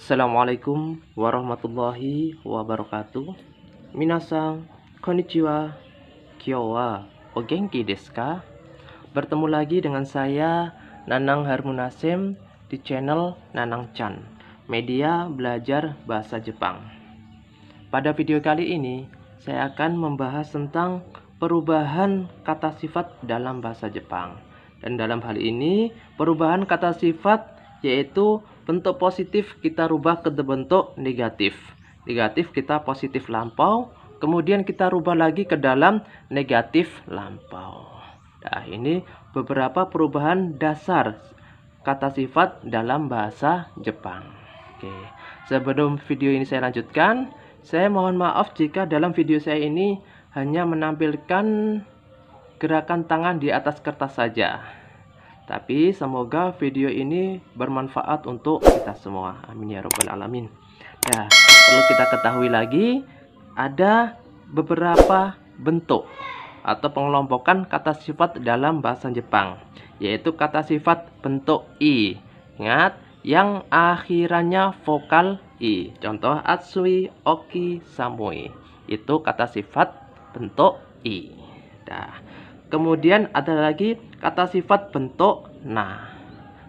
Assalamualaikum warahmatullahi wabarakatuh. Minasan, konnichiwa, kyo wa o genki desu ka? Bertemu lagi dengan saya, Nanang Harmunasim, di channel Nanang Chan, media belajar bahasa Jepang. Pada video kali ini, saya akan membahas tentang perubahan kata sifat dalam bahasa Jepang. Dan dalam hal ini, perubahan kata sifat yaitu bentuk positif kita rubah ke bentuk negatif. Negatif kita positif lampau, kemudian kita rubah lagi ke dalam negatif lampau. Nah, ini beberapa perubahan dasar kata sifat dalam bahasa Jepang. Oke, sebelum video ini saya lanjutkan, saya mohon maaf jika dalam video saya ini hanya menampilkan gerakan tangan di atas kertas saja. Tapi semoga video ini bermanfaat untuk kita semua. Amin ya robbal alamin. Nah, perlu kita ketahui lagi, ada beberapa bentuk atau pengelompokan kata sifat dalam bahasa Jepang, yaitu kata sifat bentuk i. Ingat, yang akhirannya vokal i. Contoh atsui, oki, samui. Itu kata sifat bentuk i. Nah, kemudian ada lagi kata sifat bentuk na.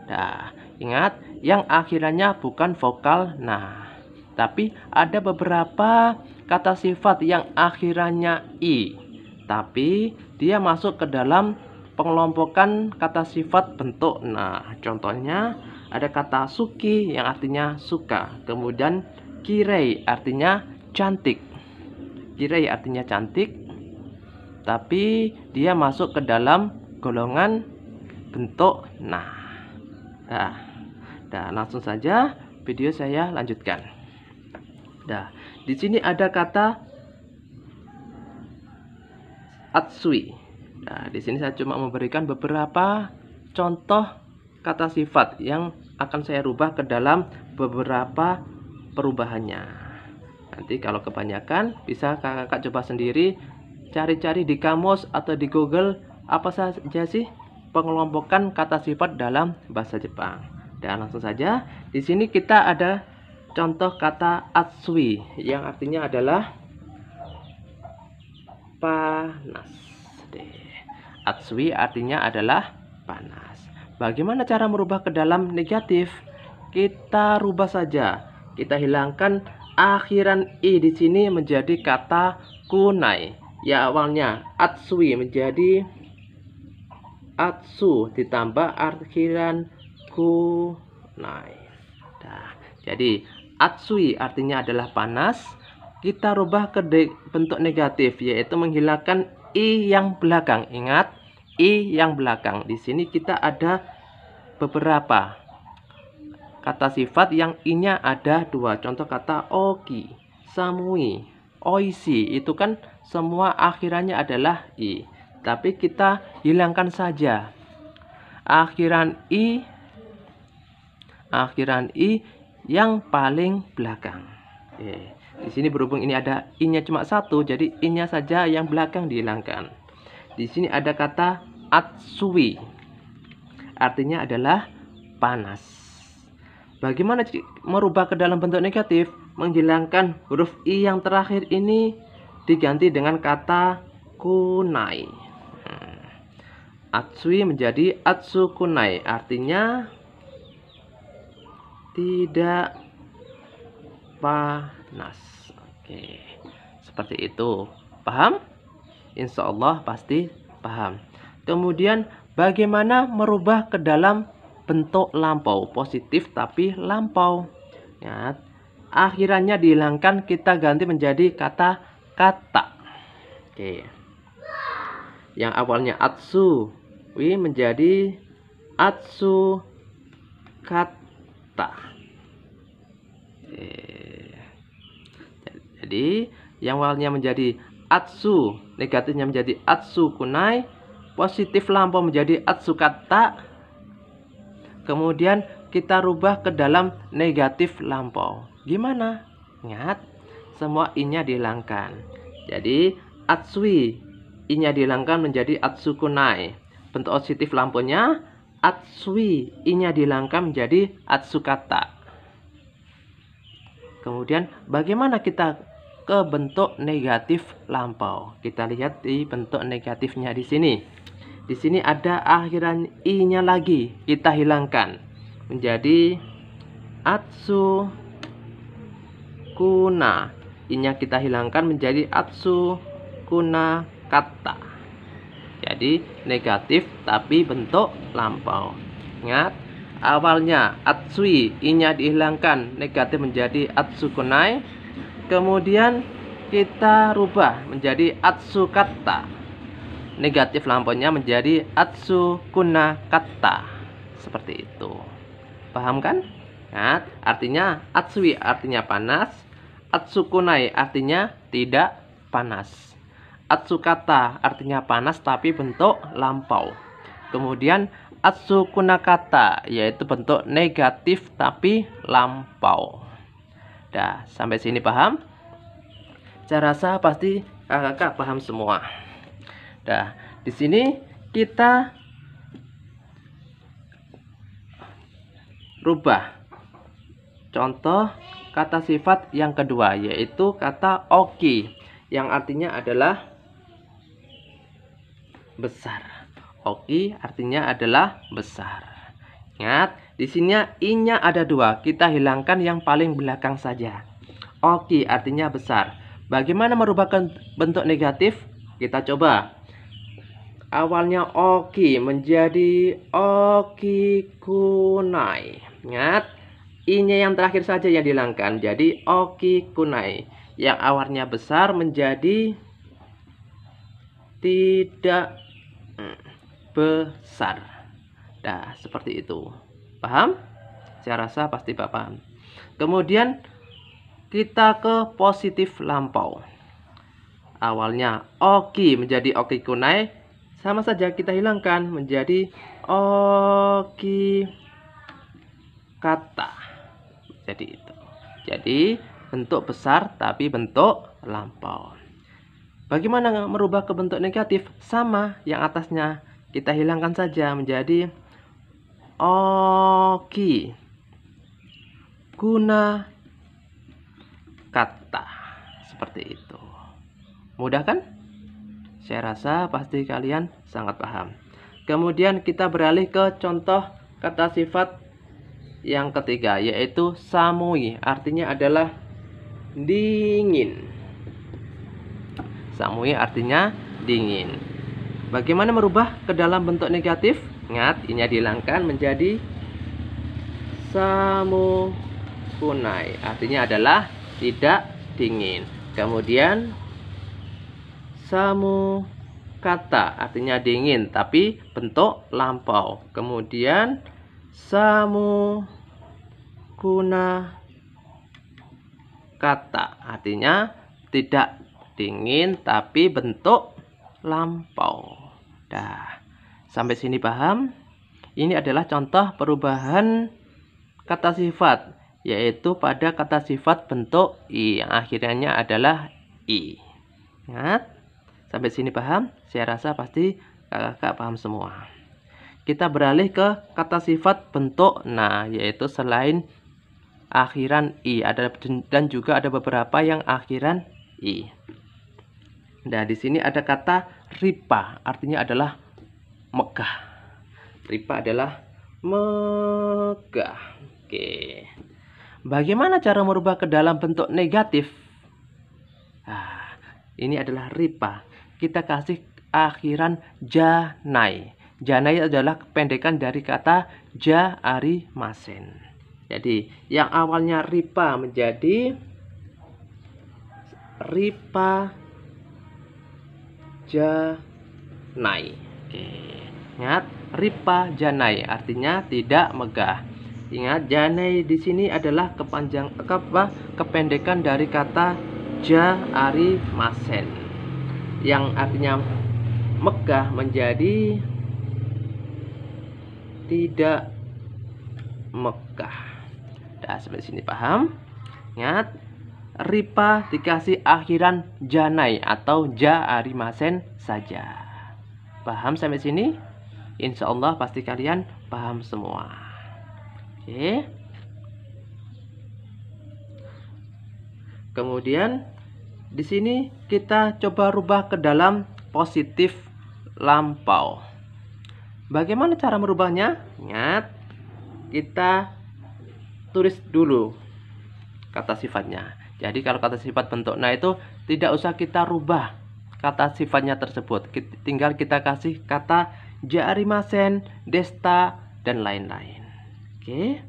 Nah, ingat, yang akhirannya bukan vokal na. Tapi ada beberapa kata sifat yang akhirannya i, tapi dia masuk ke dalam pengelompokan kata sifat bentuk na. Contohnya ada kata suki yang artinya suka. Kemudian kirei artinya cantik. Kirei artinya cantik, tapi dia masuk ke dalam golongan bentuk nah. Nah, langsung saja video saya lanjutkan. Nah, di sini ada kata atsui. Nah, di sini saya cuma memberikan beberapa contoh kata sifat yang akan saya rubah ke dalam beberapa perubahannya. Nanti kalau kebanyakan bisa kakak coba sendiri, cari-cari di kamus atau di Google apa saja sih pengelompokan kata sifat dalam bahasa Jepang. Dan langsung saja, di sini kita ada contoh kata atsui yang artinya adalah panas. Atsui artinya adalah panas. Bagaimana cara merubah ke dalam negatif? Kita rubah saja. Kita hilangkan akhiran i di sini menjadi kata kunai. Ya, awalnya atsui menjadi atsu ditambah akhiran kunai. Nah, jadi atsui artinya adalah panas. Kita rubah ke bentuk negatif, yaitu menghilangkan i yang belakang. Ingat, i yang belakang. Di sini kita ada beberapa kata sifat yang i-nya ada dua. Contoh kata oki, samui, oishi, itu kan semua akhirannya adalah i. Tapi kita hilangkan saja akhiran i yang paling belakang. Di sini berhubung ini ada i-nya cuma satu, jadi i-nya saja yang belakang dihilangkan. Di sini ada kata atsui, artinya adalah panas. Bagaimana merubah ke dalam bentuk negatif? Menghilangkan huruf i yang terakhir ini diganti dengan kata kunai. Atsui menjadi atsu kunai, artinya tidak panas. Oke, seperti itu. Paham? Insya Allah pasti paham. Kemudian bagaimana merubah ke dalam bentuk lampau, positif tapi lampau. Ya, akhirannya dihilangkan, kita ganti menjadi kata kata. Oke, yang awalnya atsu menjadi atsu kata. Jadi yang awalnya menjadi atsu, negatifnya menjadi atsu kunai, positif lampau menjadi atsu kata. Kemudian kita rubah ke dalam negatif lampau. Gimana? Ingat, semua i-nya dihilangkan. Jadi atsui, i-nya dihilangkan menjadi atsu kunai. Bentuk positif lampunya atsui, i-nya dihilangkan menjadi atsukata. Kemudian bagaimana kita ke bentuk negatif lampau? Kita lihat di bentuk negatifnya di sini. Di sini ada akhiran i-nya lagi, kita hilangkan menjadi atsu kuna. I-nya kita hilangkan menjadi atsu kuna kata. Jadi negatif tapi bentuk lampau. Ingat, awalnya atsui, i-nya dihilangkan, negatif menjadi atsukunai. Kemudian kita rubah menjadi atsukata. Negatif lampaunya menjadi atsukuna kata. Seperti itu. Paham kan? Nah, artinya atsui artinya panas, atsukunai artinya tidak panas. Atsukata artinya panas tapi bentuk lampau. Kemudian atsukunakata yaitu bentuk negatif tapi lampau. Dah, sampai sini paham? Saya rasa pasti kakak paham semua. Dah, di sini kita rubah contoh kata sifat yang kedua, yaitu kata oki, yang artinya adalah besar. Oki artinya adalah besar. Ingat, di sini i-nya ada dua, kita hilangkan yang paling belakang saja. Oki artinya besar. Bagaimana merubah bentuk negatif? Kita coba. Awalnya oki menjadi oki kunai. Ingat, i-nya yang terakhir saja yang dihilangkan. Jadi oki kunai. Yang awalnya besar menjadi tidak besar. Nah, seperti itu. Paham? Saya rasa pasti paham. Kemudian kita ke positif lampau. Awalnya oki menjadi oki kunai, sama saja kita hilangkan menjadi oki kata. Jadi itu. Jadi bentuk besar tapi bentuk lampau. Bagaimana merubah ke bentuk negatif? Sama yang atasnya, kita hilangkan saja menjadi oki guna kata. Seperti itu. Mudah kan? Saya rasa pasti kalian sangat paham. Kemudian kita beralih ke contoh kata sifat yang ketiga, yaitu samui. Artinya adalah dingin. Samui artinya dingin. Bagaimana merubah ke dalam bentuk negatif? Ingat, i-nya dihilangkan menjadi samu kunai. Artinya adalah tidak dingin. Kemudian samu kata artinya dingin tapi bentuk lampau. Kemudian samu kuna kata artinya tidak dingin tapi bentuk lampau. Dah, sampai sini paham? Ini adalah contoh perubahan kata sifat, yaitu pada kata sifat bentuk i yang akhirnya adalah i. Ingat? Sampai sini paham? Saya rasa pasti kakak paham semua. Kita beralih ke kata sifat bentuk na, yaitu selain akhiran i ada dan juga ada beberapa yang akhiran i. Nah, di sini ada kata ripa, artinya adalah megah. Ripa adalah megah. Oke. Bagaimana cara merubah ke dalam bentuk negatif? Nah, ini adalah ripa. Kita kasih akhiran janai. Janai adalah kependekan dari kata ja ari masen. Jadi, yang awalnya ripa menjadi ripa janai. Oke. Ingat, ripa janai artinya tidak megah. Ingat, janai di sini adalah kependekan dari kata ja ari masen, yang artinya megah menjadi tidak megah. Nah, sampai sini paham? Ingat, ripa dikasih akhiran janai atau ja ari masen saja. Paham sampai sini? Insya Allah pasti kalian paham semua. Oke. Kemudian di sini kita coba rubah ke dalam positif lampau. Bagaimana cara merubahnya? Ingat, kita tulis dulu kata sifatnya. Jadi kalau kata sifat bentuk na itu tidak usah kita rubah kata sifatnya tersebut. Tinggal kita kasih kata jaarimasen, desta, dan lain-lain. Oke.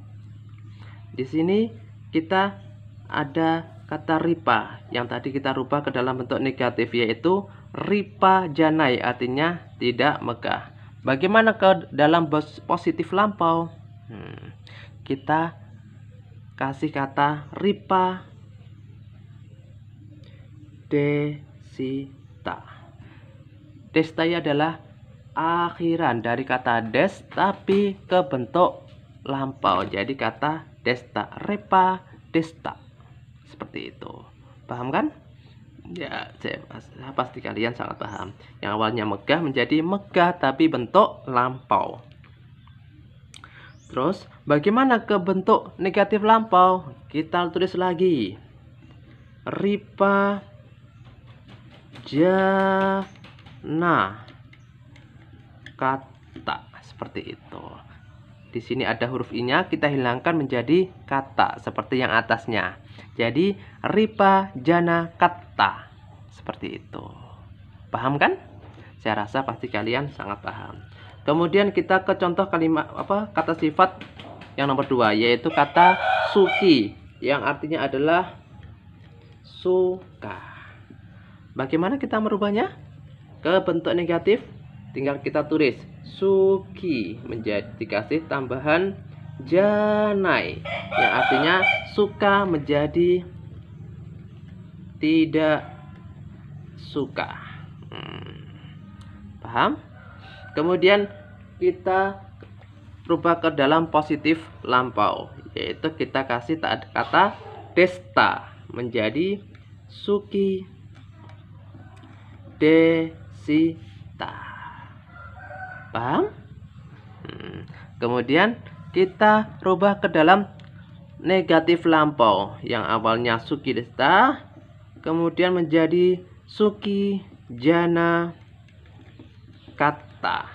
Di sini kita ada kata ripa yang tadi kita rubah ke dalam bentuk negatif, yaitu ripa janai, artinya tidak megah. Bagaimana ke dalam positif lampau? Kita kasih kata ripa desita. Desta adalah akhiran dari kata des tapi ke bentuk lampau. Jadi kata desta, repa desta. Seperti itu. Paham kan? Ya, saya pasti kalian sangat paham. Yang awalnya megah menjadi megah tapi bentuk lampau. Terus, bagaimana ke bentuk negatif lampau? Kita tulis lagi. Ripa jana kata. Seperti itu. Di sini ada huruf i-nya, kita hilangkan menjadi kata seperti yang atasnya. Jadi ripa jana kata. Seperti itu. Paham kan? Saya rasa pasti kalian sangat paham. Kemudian kita ke contoh kalimat kata sifat yang nomor 2, yaitu kata suki yang artinya adalah suka. Bagaimana kita merubahnya ke bentuk negatif? Tinggal kita tulis suki menjadi dikasih tambahan janai yang artinya suka menjadi tidak suka. Paham? Kemudian kita rubah ke dalam positif lampau, yaitu kita kasih kata desta menjadi suki desita. Paham? Kemudian kita rubah ke dalam negatif lampau yang awalnya suki desta kemudian menjadi suki jana kata.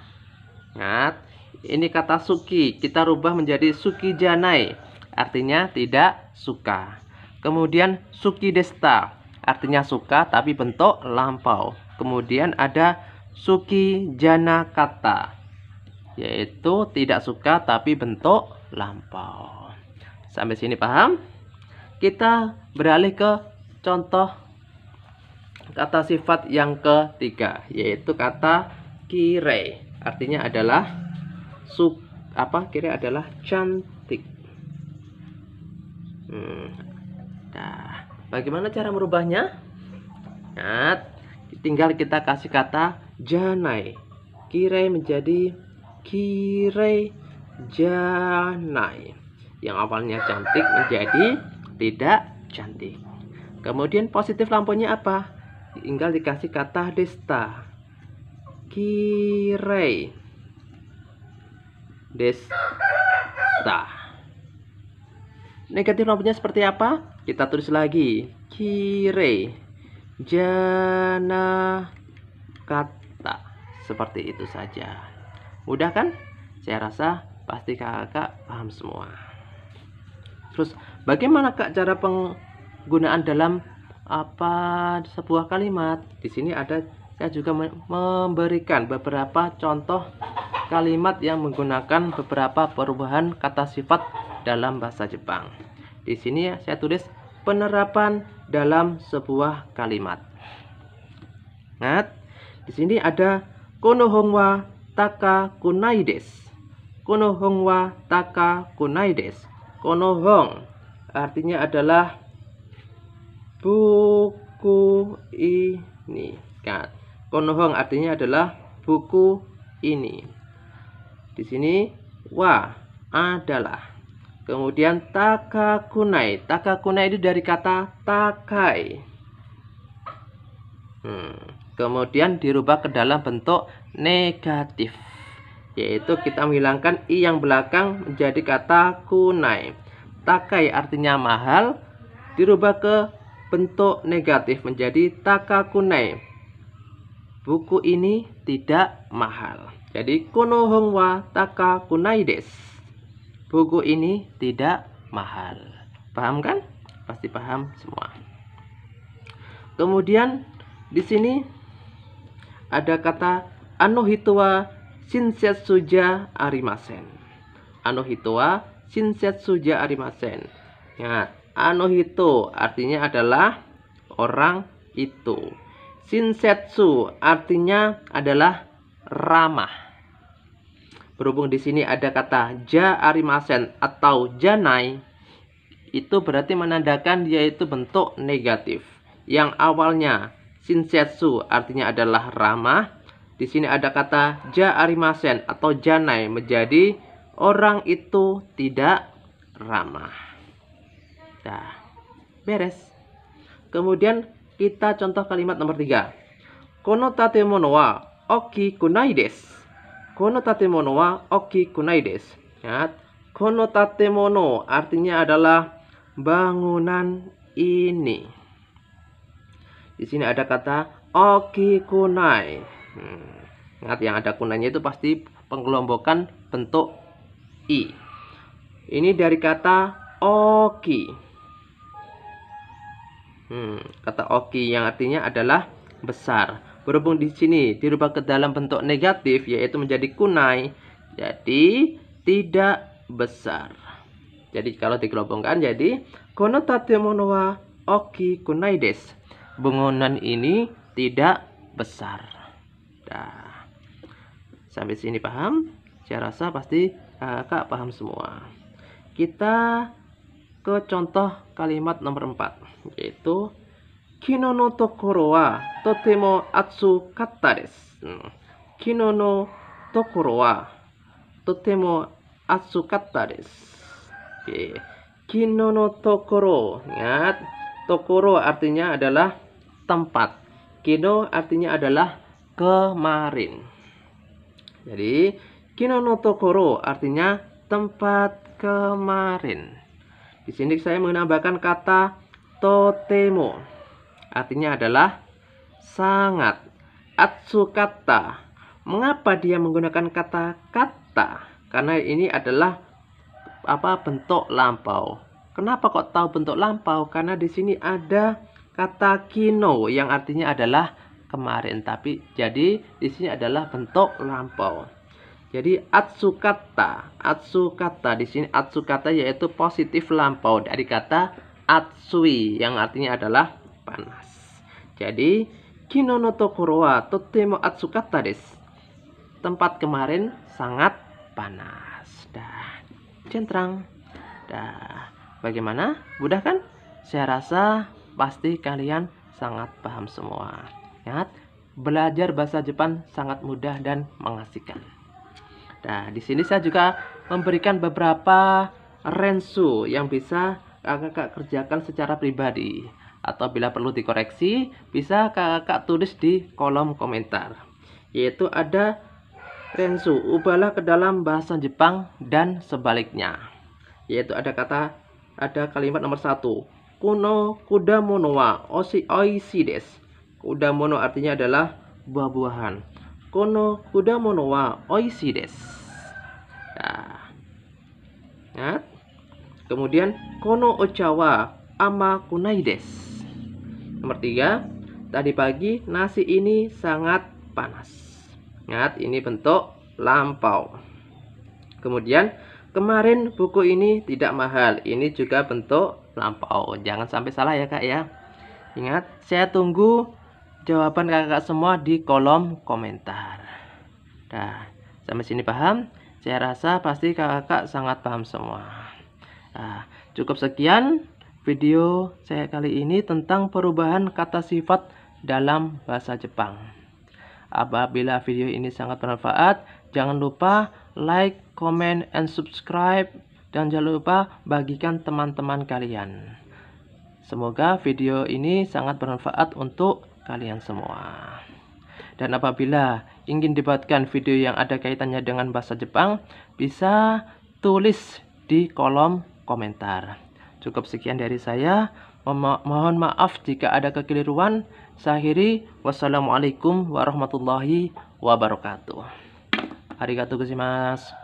Ingat, ini kata suki kita rubah menjadi suki janai, artinya tidak suka. Kemudian suki desta artinya suka tapi bentuk lampau. Kemudian ada suki jana kata, yaitu tidak suka tapi bentuk lampau. Sampai sini paham? Kita beralih ke contoh kata sifat yang ketiga, yaitu kata kire. Artinya adalah kire adalah cantik. Nah, bagaimana cara merubahnya? Nah, tinggal kita kasih kata janai. Kire menjadi kire janai. Yang awalnya cantik menjadi tidak cantik. Kemudian positif lampunya apa? Tinggal dikasih kata desta. Kire desta. Negatif lampunya seperti apa? Kita tulis lagi. Kire jana kata. Seperti itu saja. Mudah kan? Saya rasa pasti kakak paham semua. Terus bagaimana kak cara penggunaan dalam sebuah kalimat? Di sini saya juga memberikan beberapa contoh kalimat yang menggunakan beberapa perubahan kata sifat dalam bahasa Jepang. Di sini saya tulis penerapan dalam sebuah kalimat. Ingat, di sini ada konohon wa taka kunai desu. Konohon wa taka kunai desu. Konohon artinya adalah buku ini. Ingat, konohon artinya adalah buku ini. Di sini wa adalah. Kemudian takakunai. Takakunai itu dari kata takai. Kemudian dirubah ke dalam bentuk negatif, yaitu kita menghilangkan i yang belakang menjadi kata kunai. Takai artinya mahal, dirubah ke bentuk negatif menjadi takakunai. Buku ini tidak mahal. Jadi kono hong wa takakunai desu. Buku ini tidak mahal. Paham kan? Pasti paham semua. Kemudian di sini ada kata anohito wa shinsetsu ja arimasen. Anohito wa shinsetsu ja arimasen. Ya, anohito artinya adalah orang itu. Shinsetsu artinya adalah ramah. Berhubung di sini ada kata ja arimasen atau janai, itu berarti menandakan dia itu bentuk negatif. Yang awalnya shinsetsu artinya adalah ramah, di sini ada kata ja arimasen atau janai menjadi orang itu tidak ramah. Nah, beres. Kemudian kita contoh kalimat nomor 3. Kono tatemono wa okiku nai desu. Kono tatemono wa okiku nai desu. Ya, kono tatemono artinya adalah bangunan ini. Di sini ada kata okiku nai. Ingat yang ada kunainya itu pasti penggelombokan bentuk i. Ini dari kata oki. Kata oki yang artinya adalah besar. Berhubung di sini dirubah ke dalam bentuk negatif yaitu menjadi kunai, jadi tidak besar. Jadi kalau dikelompokkan jadi kono tatemono wa oki kunai desu. Bangunan ini tidak besar. Nah, sampai sini paham? Saya rasa pasti kakak paham semua. Kita ke contoh kalimat nomor 4, yaitu kino no tokoro wa totemo atsukatta desu. Kino no tokoro wa totemo atsukatta desu. Oke. Kino no tokoro, ingat, tokoro artinya adalah tempat. Kino artinya adalah kemarin. Jadi kino no tokoro artinya tempat kemarin. Di sini saya menambahkan kata totemo. Artinya adalah sangat. Atsukatta. Mengapa dia menggunakan kata kata? Karena ini adalah bentuk lampau. Kenapa kok tahu bentuk lampau? Karena di sini ada kata kino yang artinya adalah kemarin. Tapi jadi di sini adalah bentuk lampau. Jadi atsukatta, di sini atsukatta yaitu positif lampau dari kata atsui yang artinya adalah panas. Jadi kino no tokoro wa totemo atsukatta desu. Tempat kemarin sangat panas. Dah, centrang. Dah, bagaimana? Mudah kan? Saya rasa pasti kalian sangat paham semua. Ingat, belajar bahasa Jepang sangat mudah dan mengasihkan. Nah, di sini saya juga memberikan beberapa rensu yang bisa kakak kerjakan secara pribadi. Atau bila perlu dikoreksi, bisa kakak tulis di kolom komentar. Yaitu ada rensu, ubahlah ke dalam bahasa Jepang dan sebaliknya. Yaitu ada kalimat nomor 1. Kuno kudamono wa oishii desu. Kudamono artinya adalah buah-buahan. Kono kudamono wa oishii desu. Nah, kemudian kono ocha wa amakunai desu. Nomor 3, tadi pagi nasi ini sangat panas. Ingat, ini bentuk lampau. Kemudian kemarin buku ini tidak mahal. Ini juga bentuk lampau. Jangan sampai salah ya kak ya. Ingat, saya tunggu jawaban kakak semua di kolom komentar. Nah, sampai sini paham? Saya rasa pasti kakak sangat paham semua. Nah, cukup sekian video saya kali ini tentang perubahan kata sifat dalam bahasa Jepang. Apabila video ini sangat bermanfaat, jangan lupa like, comment, and subscribe. Dan jangan lupa bagikan teman-teman kalian. Semoga video ini sangat bermanfaat untuk kalian semua. Dan apabila ingin dibuatkan video yang ada kaitannya dengan bahasa Jepang, bisa tulis di kolom komentar. Cukup sekian dari saya. Mohon maaf jika ada kekeliruan. Saya akhiri. Wassalamualaikum warahmatullahi wabarakatuh. Arigatou gozaimasu.